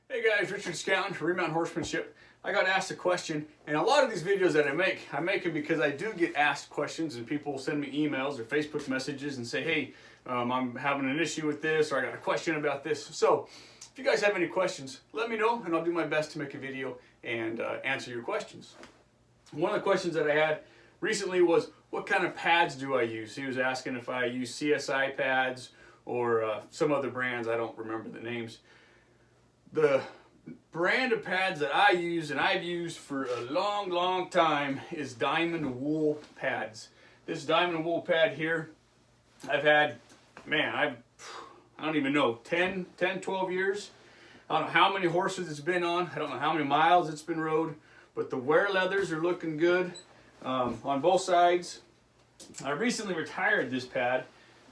Hey guys, Richard Scouting for Remount Horsemanship. I got asked a question, and a lot of these videos that I make them because I do get asked questions, and people send me emails or Facebook messages and say, hey, I'm having an issue with this, or I got a question about this. So if you guys have any questions, let me know, and I'll do my best to make a video and answer your questions. One of the questions that I had recently was, what kind of pads do I use? He was asking if I use CSI pads or some other brands. I don't remember the names. The brand of pads that I use and I've used for a long time is Diamond Wool pads. This Diamond Wool pad here, I've had, I don't even know, 10, 12 years. I don't know how many horses it's been on. I don't know how many miles it's been rode, but the wear leathers are looking good on both sides. I recently retired this pad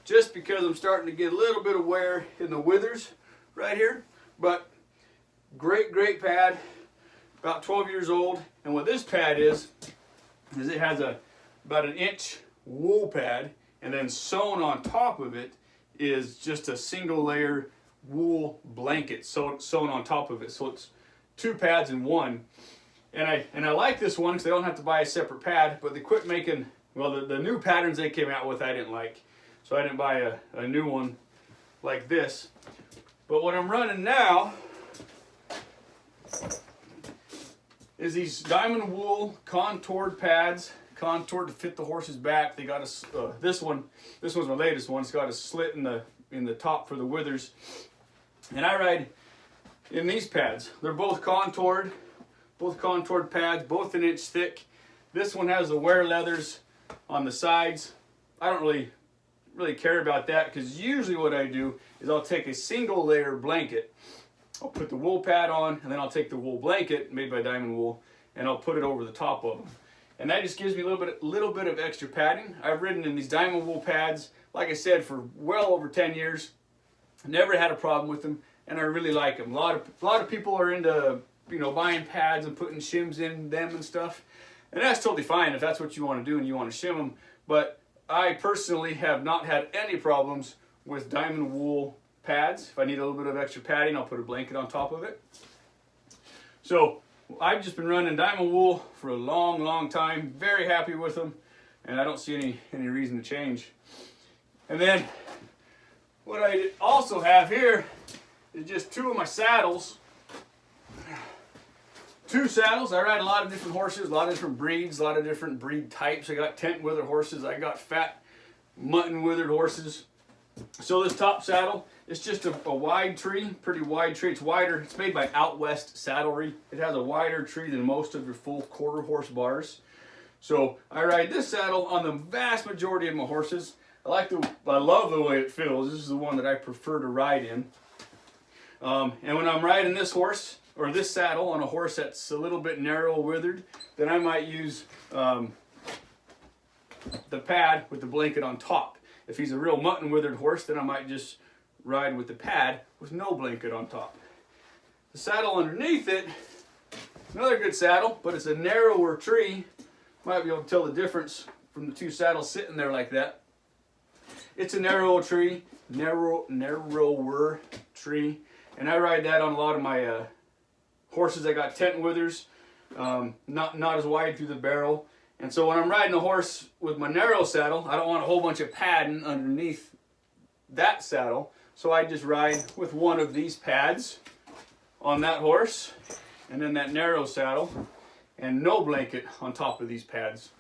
just because I'm starting to get a little bit of wear in the withers right here, but great pad, about 12 years old. And what this pad is it has about an inch wool pad, and then sewn on top of it is just a single layer wool blanket sewn on top of it. So it's two pads in one. And I like this one because I don't have to buy a separate pad, but they quit making, well, the new patterns they came out with I didn't like. So I didn't buy a new one like this. But what I'm running now is these Diamond Wool contoured pads, contoured to fit the horse's back. They got a this one's my latest one. It's got a slit in the top for the withers, and I ride in these pads. They're both contoured pads, both an inch thick. This one has the wear leathers on the sides. I don't really care about that, because usually what I do is I'll take a single layer blanket. I'll put the wool pad on, and then I'll take the wool blanket made by Diamond Wool, and I'll put it over the top of them. And that just gives me a little bit of extra padding. I've ridden in these Diamond Wool pads, like I said, for well over 10 years. Never had a problem with them, and I really like them. A lot of people are into, buying pads and putting shims in them and stuff. And that's totally fine if that's what you want to do and you want to shim them. But I personally have not had any problems with Diamond Wool pads. If I need a little bit of extra padding, I'll put a blanket on top of it. So I've just been running Diamond Wool for a long time. Very happy with them, and I don't see any reason to change. And then what I also have here is just two of my saddles. Two saddles. I ride a lot of different horses, a lot of different breeds, a lot of different breed types. I got tent withered horses. I got fat mutton withered horses. So this top saddle, it's just a wide tree, pretty wide tree. It's wider. It's made by Out West Saddlery. It has a wider tree than most of your full quarter horse bars. So I ride this saddle on the vast majority of my horses. I love the way it feels. This is the one that I prefer to ride in. And when I'm riding this horse, or this saddle on a horse that's a little bit narrow withered, then I might use the pad with the blanket on top. If he's a real mutton withered horse, then I might just ride with the pad with no blanket on top. The saddle underneath it, another good saddle, but it's a narrower tree. Might be able to tell the difference from the two saddles sitting there like that. It's a narrower tree, and I ride that on a lot of my horses. I got tent withers, not as wide through the barrel. And so when I'm riding a horse with my narrow saddle, I don't want a whole bunch of padding underneath that saddle. So I just ride with one of these pads on that horse, and then that narrow saddle, and no blanket on top of these pads.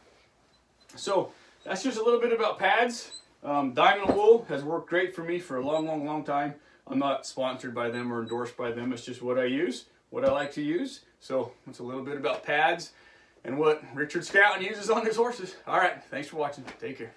So that's just a little bit about pads. Diamond Wool has worked great for me for a long time. I'm not sponsored by them or endorsed by them. It's just what I use, what I like to use. So it's a little bit about pads and what Richard Scouting uses on his horses. All right, thanks for watching. Take care.